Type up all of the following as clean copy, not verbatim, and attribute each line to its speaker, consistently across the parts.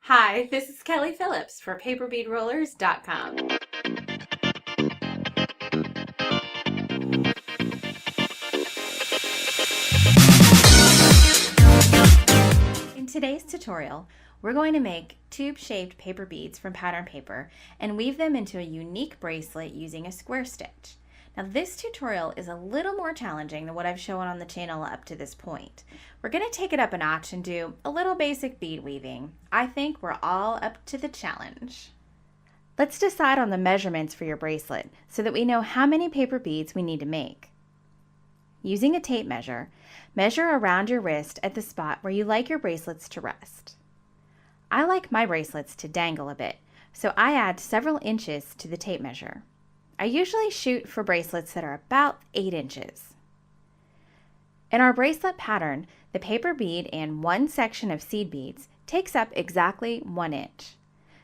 Speaker 1: Hi, this is Kelly Phillips for paperbeadrollers.com. In today's tutorial, we're going to make tube-shaped paper beads from pattern paper and weave them into a unique bracelet using a square stitch. Now this tutorial is a little more challenging than what I've shown on the channel up to this point. We're going to take it up a notch and do a little basic bead weaving. I think we're all up to the challenge. Let's decide on the measurements for your bracelet so that we know how many paper beads we need to make. Using a tape measure, measure around your wrist at the spot where you like your bracelets to rest. I like my bracelets to dangle a bit, so I add several inches to the tape measure. I usually shoot for bracelets that are about 8 inches. In our bracelet pattern, the paper bead and one section of seed beads takes up exactly 1 inch.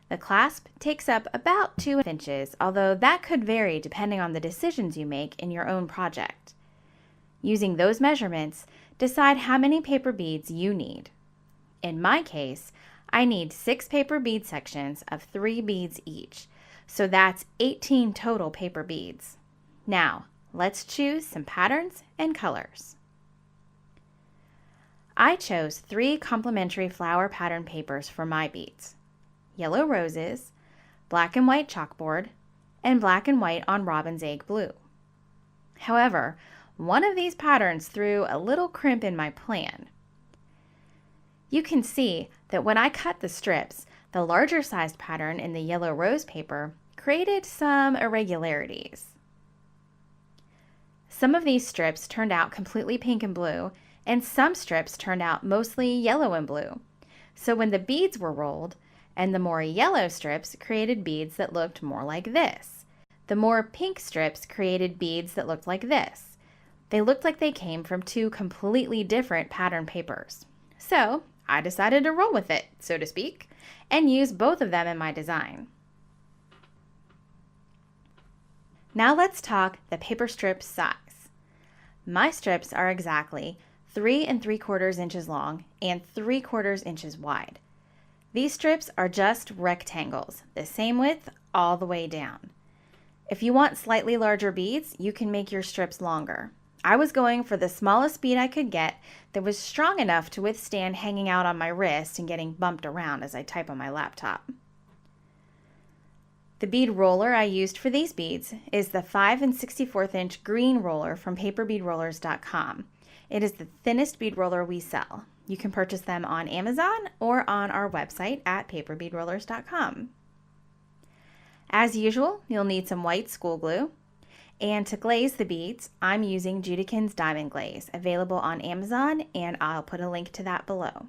Speaker 1: The clasp takes up about 2 inches, although that could vary depending on the decisions you make in your own project. Using those measurements, decide how many paper beads you need. In my case, I need 6 paper bead sections of 3 beads each, so that's 18 total paper beads. Now, let's choose some patterns and colors. I chose 3 complementary flower pattern papers for my beads: yellow roses, black and white chalkboard, and black and white on robin's egg blue. However, one of these patterns threw a little crimp in my plan. You can see that when I cut the strips, the larger sized pattern in the yellow rose paper created some irregularities. Some of these strips turned out completely pink and blue, and some strips turned out mostly yellow and blue. So when the beads were rolled, and the more yellow strips created beads that looked more like this. The more pink strips created beads that looked like this. They looked like they came from 2 completely different pattern papers. So I decided to roll with it, so to speak, and use both of them in my design. Now let's talk the paper strip size. My strips are exactly 3 3/4 inches long and 3/4 inches wide. These strips are just rectangles, the same width all the way down. If you want slightly larger beads, you can make your strips longer. I was going for the smallest bead I could get that was strong enough to withstand hanging out on my wrist and getting bumped around as I type on my laptop. The bead roller I used for these beads is the 5 64 inch green roller from paperbeadrollers.com. It is the thinnest bead roller we sell. You can purchase them on Amazon or on our website at paperbeadrollers.com. As usual, you'll need some white school glue. And to glaze the beads, I'm using Judikins Diamond Glaze, available on Amazon, and I'll put a link to that below.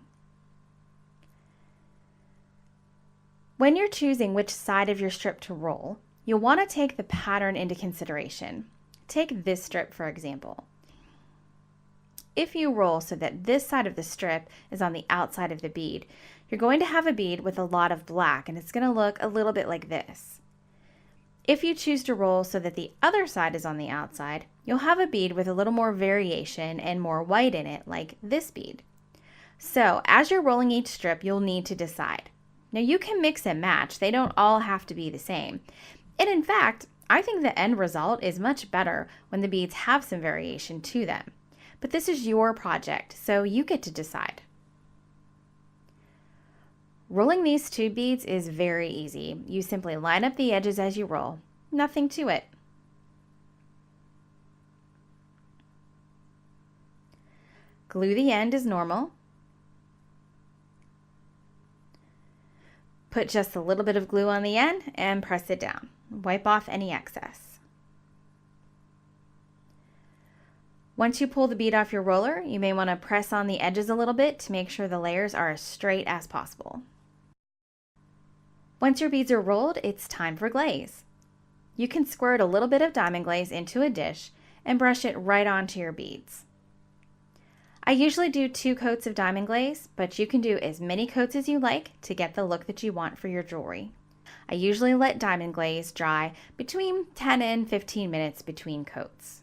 Speaker 1: When you're choosing which side of your strip to roll, you'll want to take the pattern into consideration. Take this strip, for example. If you roll so that this side of the strip is on the outside of the bead, you're going to have a bead with a lot of black, and it's going to look a little bit like this. If you choose to roll so that the other side is on the outside, you'll have a bead with a little more variation and more white in it, like this bead. So as you're rolling each strip, you'll need to decide. Now you can mix and match. They don't all have to be the same. And in fact, I think the end result is much better when the beads have some variation to them. But this is your project, so you get to decide. Rolling these tube beads is very easy. You simply line up the edges as you roll. Nothing to it. Glue the end as normal. Put just a little bit of glue on the end and press it down. Wipe off any excess. Once you pull the bead off your roller, you may want to press on the edges a little bit to make sure the layers are as straight as possible. Once your beads are rolled, it's time for glaze. You can squirt a little bit of diamond glaze into a dish and brush it right onto your beads. I usually do 2 coats of diamond glaze, but you can do as many coats as you like to get the look that you want for your jewelry. I usually let diamond glaze dry between 10 and 15 minutes between coats.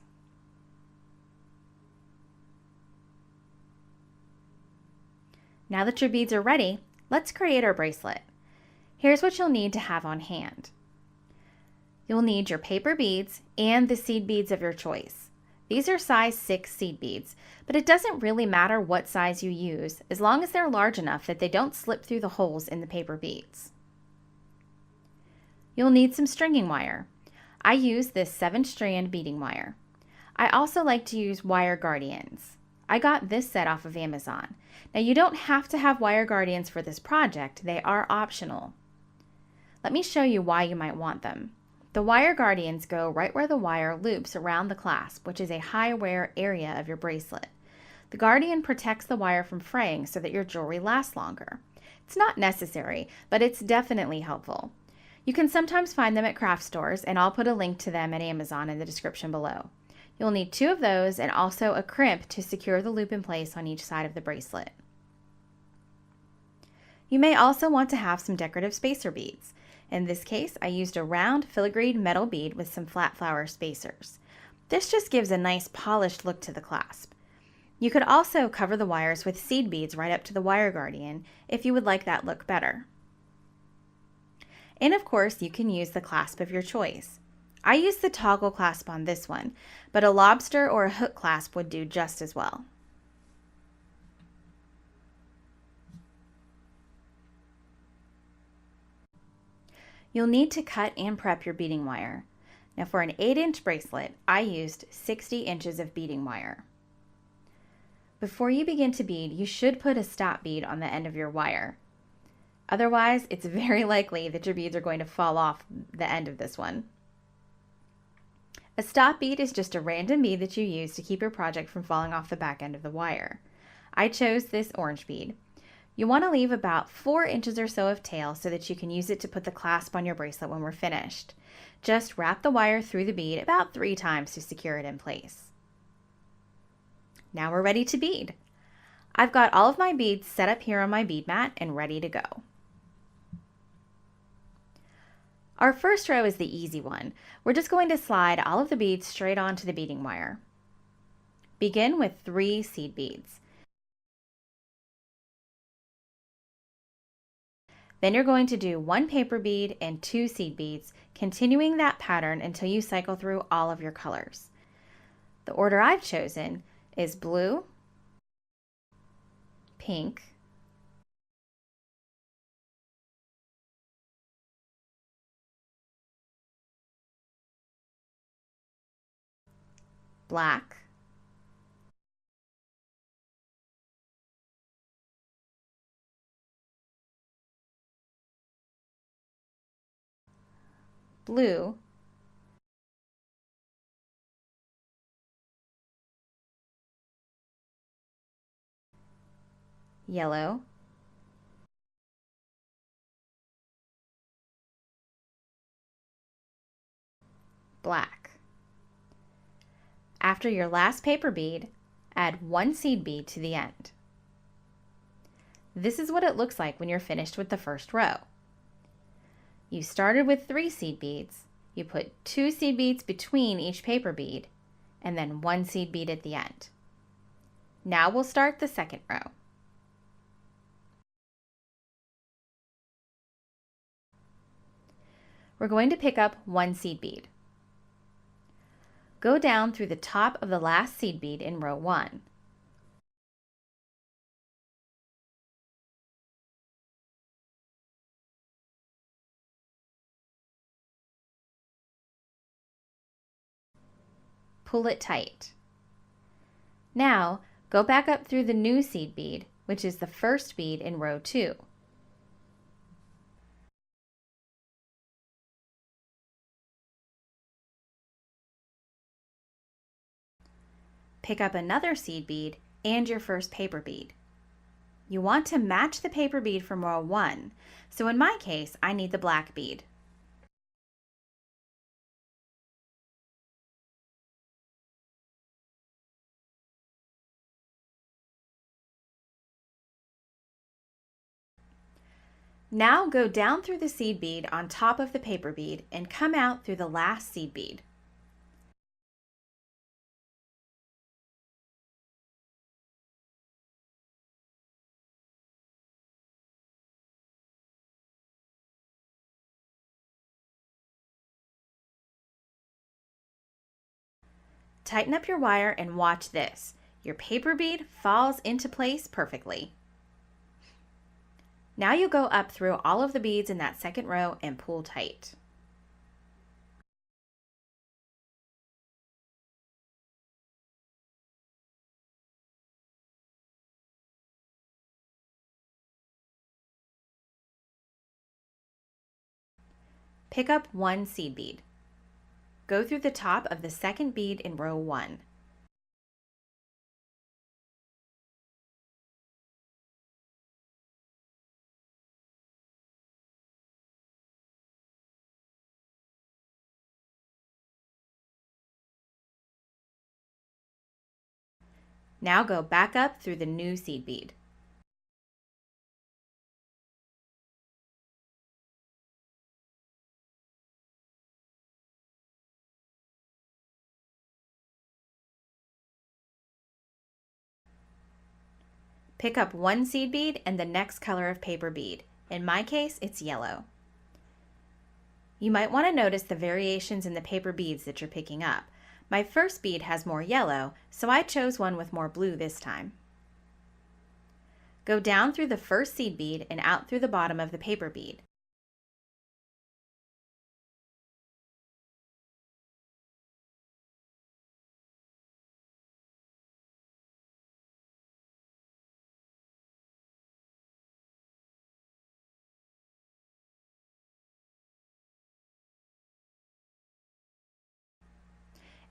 Speaker 1: Now that your beads are ready, Let's create our bracelet. Here's what you'll need to have on hand. You'll need your paper beads and the seed beads of your choice. These are size 6 seed beads, but it doesn't really matter what size you use as long as they're large enough that they don't slip through the holes in the paper beads. You'll need some stringing wire. I use this 7-strand beading wire. I also like to use wire guardians. I got this set off of Amazon. Now you don't have to have wire guardians for this project, they are optional. Let me show you why you might want them. The wire guardians go right where the wire loops around the clasp, which is a high wear area of your bracelet. The guardian protects the wire from fraying so that your jewelry lasts longer. It's not necessary, but it's definitely helpful. You can sometimes find them at craft stores, and I'll put a link to them at Amazon in the description below. You'll need 2 of those and also a crimp to secure the loop in place on each side of the bracelet. You may also want to have some decorative spacer beads. In this case, I used a round filigreed metal bead with some flat flower spacers. This just gives a nice polished look to the clasp. You could also cover the wires with seed beads right up to the wire guardian if you would like that look better. And of course, you can use the clasp of your choice. I used the toggle clasp on this one, but a lobster or a hook clasp would do just as well. You'll need to cut and prep your beading wire. Now for an 8-inch bracelet, I used 60 inches of beading wire. Before you begin to bead, you should put a stop bead on the end of your wire. Otherwise, it's very likely that your beads are going to fall off the end of this one. A stop bead is just a random bead that you use to keep your project from falling off the back end of the wire. I chose this orange bead. You want to leave about 4 inches or so of tail so that you can use it to put the clasp on your bracelet when we're finished. Just wrap the wire through the bead about 3 times to secure it in place. Now we're ready to bead. I've got all of my beads set up here on my bead mat and ready to go. Our first row is the easy one. We're just going to slide all of the beads straight onto the beading wire. Begin with 3 seed beads. Then you're going to do 1 paper bead and 2 seed beads, continuing that pattern until you cycle through all of your colors. The order I've chosen is blue, pink, black, blue, yellow, black. After your last paper bead, add 1 seed bead to the end. This is what it looks like when you're finished with the first row. You started with 3 seed beads, you put 2 seed beads between each paper bead, and then 1 seed bead at the end. Now we'll start the second row. We're going to pick up 1 seed bead. Go down through the top of the last seed bead in row 1. Pull it tight. Now, go back up through the new seed bead, which is the first bead in row 2. Pick up another seed bead and your first paper bead. You want to match the paper bead from row 1, so in my case, I need the black bead. Now go down through the seed bead on top of the paper bead and come out through the last seed bead. Tighten up your wire and watch this. Your paper bead falls into place perfectly. Now you go up through all of the beads in that second row and pull tight. Pick up one seed bead. Go through the top of the second bead in row 1. Now go back up through the new seed bead. Pick up one seed bead and the next color of paper bead. In my case, it's yellow. You might want to notice the variations in the paper beads that you're picking up. My first bead has more yellow, so I chose one with more blue this time. Go down through the first seed bead and out through the bottom of the paper bead.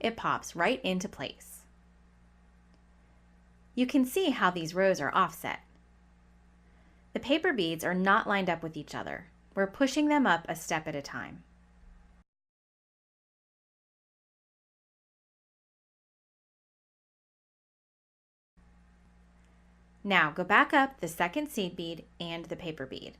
Speaker 1: It pops right into place. You can see how these rows are offset. The paper beads are not lined up with each other. We're pushing them up a step at a time. Now go back up the second seed bead and the paper bead.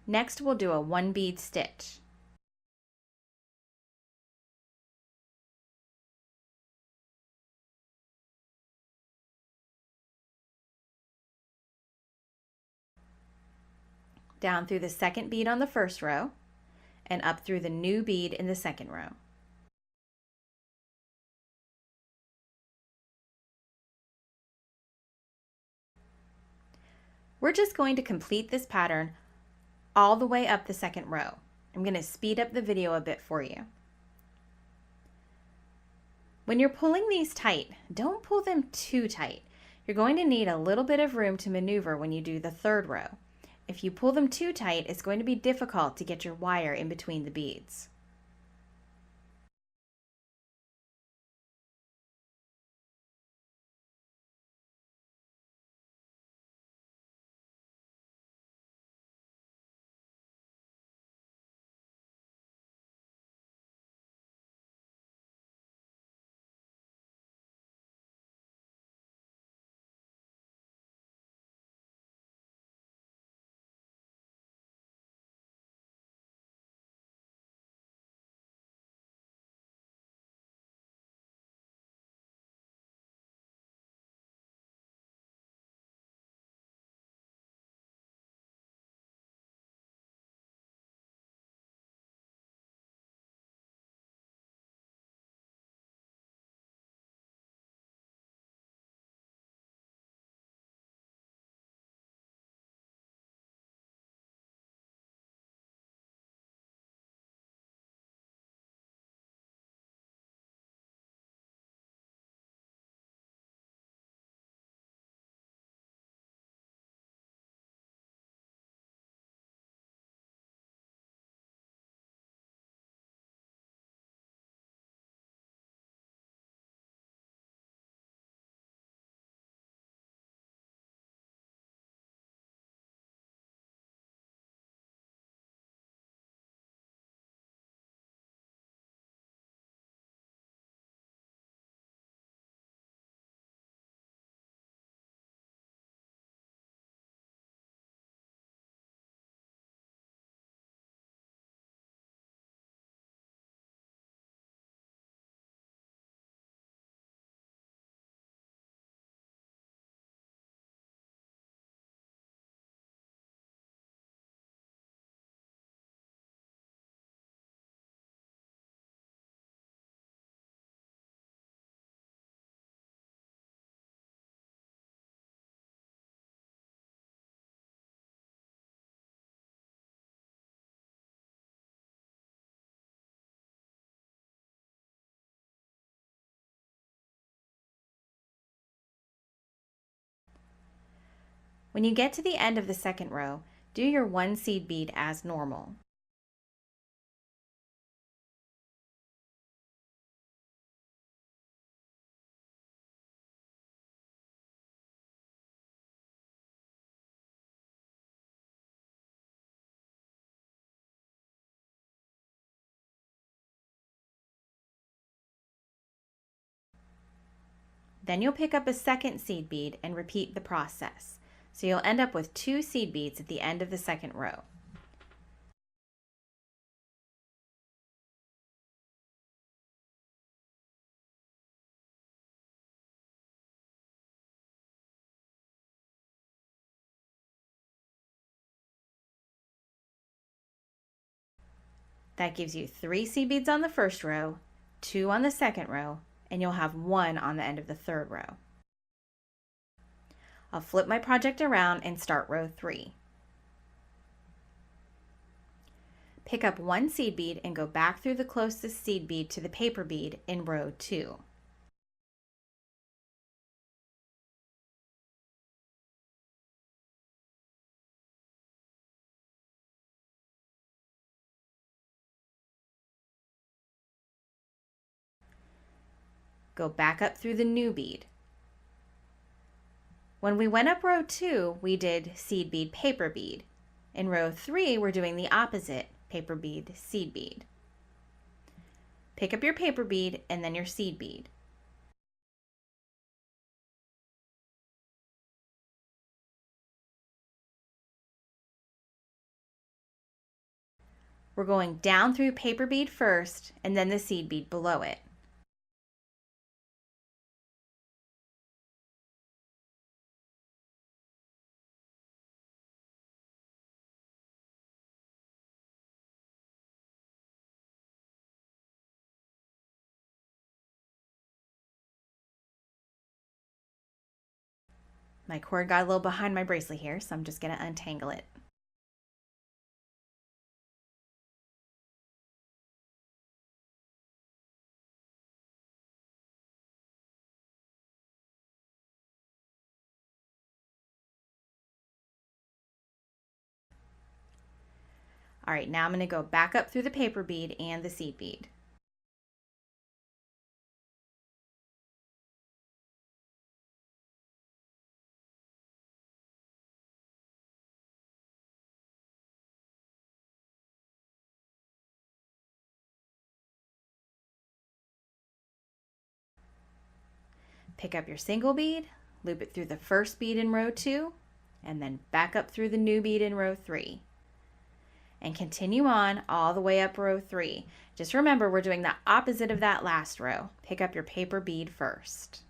Speaker 1: Next, we'll do a one bead stitch. Down through the second bead on the first row and up through the new bead in the second row. We're just going to complete this pattern all the way up the second row. I'm going to speed up the video a bit for you. When you're pulling these tight, don't pull them too tight. You're going to need a little bit of room to maneuver when you do the third row. If you pull them too tight, it's going to be difficult to get your wire in between the beads. When you get to the end of the second row, do your 1 seed bead as normal. Then you'll pick up a second seed bead and repeat the process. So you'll end up with 2 seed beads at the end of the second row. That gives you 3 seed beads on the first row, 2 on the second row, and you'll have 1 on the end of the third row. I'll flip my project around and start row 3. Pick up 1 seed bead and go back through the closest seed bead to the paper bead in row 2. Go back up through the new bead. When we went up row 2, we did seed bead, paper bead. In row 3, we're doing the opposite, paper bead, seed bead. Pick up your paper bead and then your seed bead. We're going down through paper bead first and then the seed bead below it. My cord got a little behind my bracelet here, so I'm just going to untangle it. All right, now I'm going to go back up through the paper bead and the seed bead. Pick up your single bead, loop it through the first bead in row 2, and then back up through the new bead in row 3. And continue on all the way up row 3. Just remember, we're doing the opposite of that last row. Pick up your paper bead first.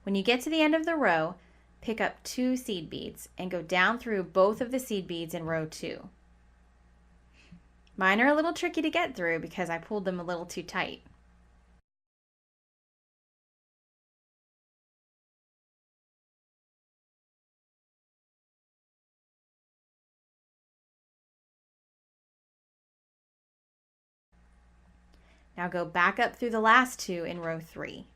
Speaker 1: When you get to the end of the row, pick up 2 seed beads and go down through both of the seed beads in row 2. Mine are a little tricky to get through because I pulled them a little too tight. Now go back up through the last 2 in row 3.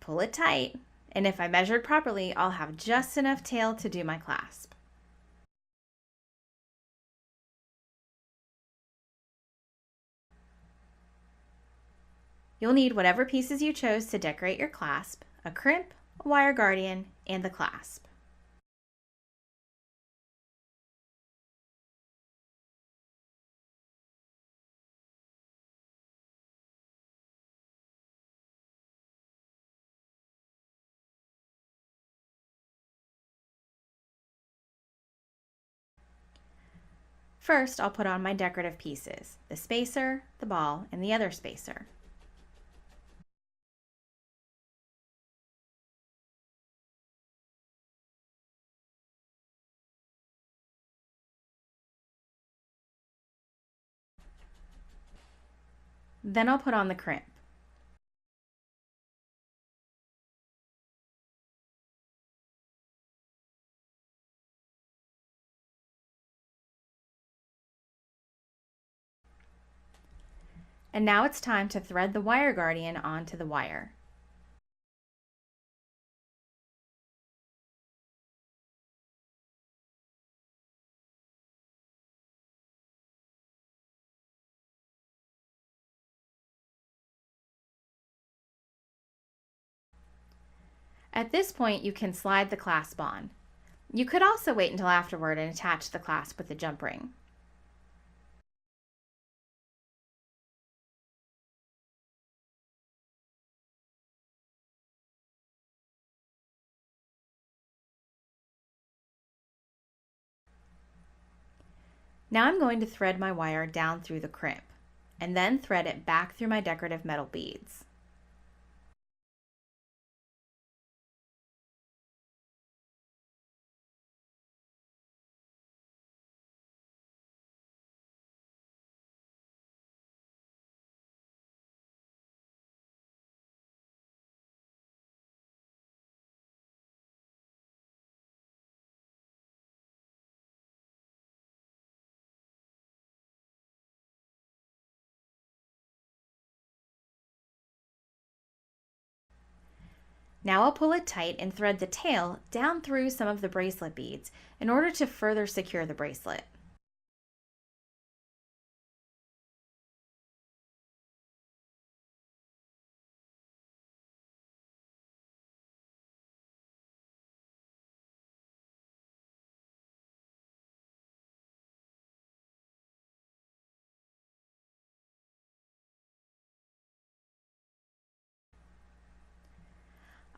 Speaker 1: Pull it tight, and if I measured properly, I'll have just enough tail to do my clasp. You'll need whatever pieces you chose to decorate your clasp: a crimp, a wire guardian, and the clasp. First, I'll put on my decorative pieces: the spacer, the ball, and the other spacer. Then I'll put on the crimp. And now it's time to thread the wire guardian onto the wire. At this point, you can slide the clasp on. You could also wait until afterward and attach the clasp with the jump ring. Now I'm going to thread my wire down through the crimp, and then thread it back through my decorative metal beads. Now I'll pull it tight and thread the tail down through some of the bracelet beads in order to further secure the bracelet.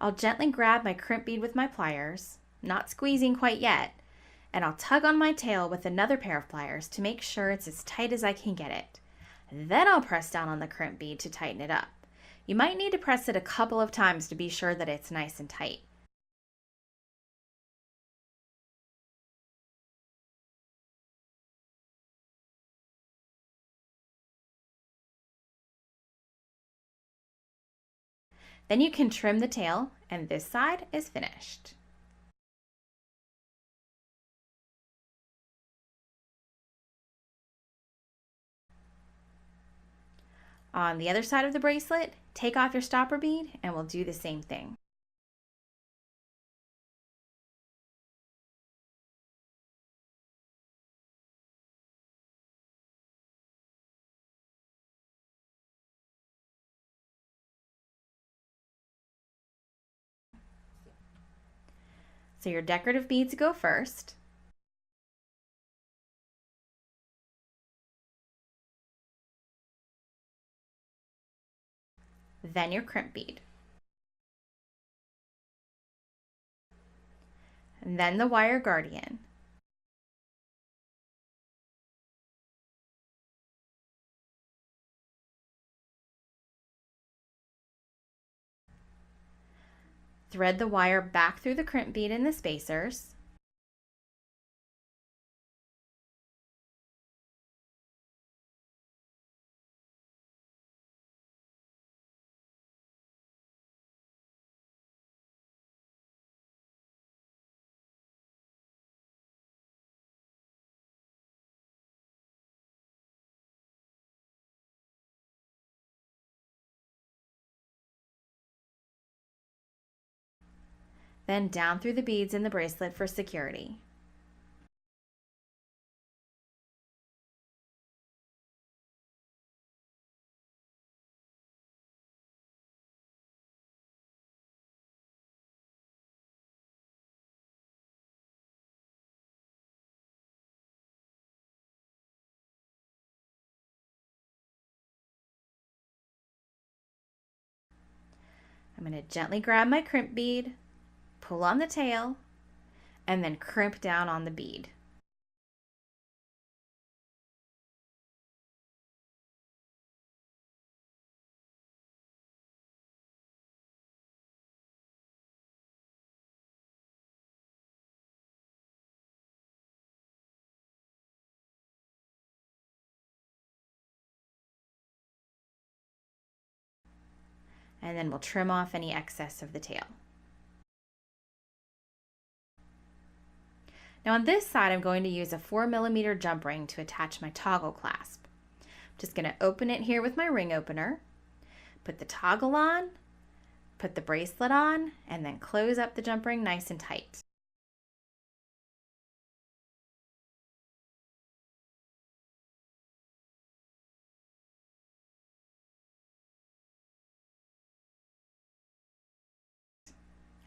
Speaker 1: I'll gently grab my crimp bead with my pliers, not squeezing quite yet, and I'll tug on my tail with another pair of pliers to make sure it's as tight as I can get it. Then I'll press down on the crimp bead to tighten it up. You might need to press it a couple of times to be sure that it's nice and tight. Then you can trim the tail, and this side is finished. On the other side of the bracelet, take off your stopper bead and we'll do the same thing. So your decorative beads go first. Then your crimp bead. And then the wire guardian. Thread the wire back through the crimp bead in the spacers. Then down through the beads in the bracelet for security. I'm going to gently grab my crimp bead, pull on the tail, and then crimp down on the bead. And then we'll trim off any excess of the tail. Now on this side, I'm going to use a 4mm jump ring to attach my toggle clasp. I'm just going to open it here with my ring opener, put the toggle on, put the bracelet on, and then close up the jump ring nice and tight.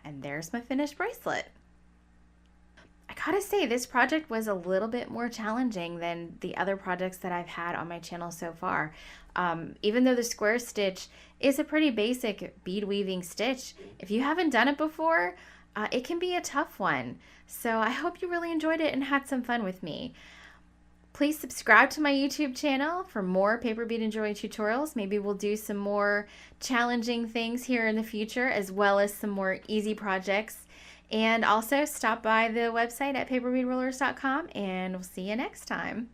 Speaker 1: And there's my finished bracelet. I gotta say, this project was a little bit more challenging than the other projects that I've had on my channel so far. Even though the square stitch is a pretty basic bead weaving stitch, if you haven't done it before, it can be a tough one. So I hope you really enjoyed it and had some fun with me. Please subscribe to my YouTube channel for more paper bead and jewelry tutorials. Maybe we'll do some more challenging things here in the future, as well as some more easy projects. And also stop by the website at paperbeadrollers.com, and we'll see you next time.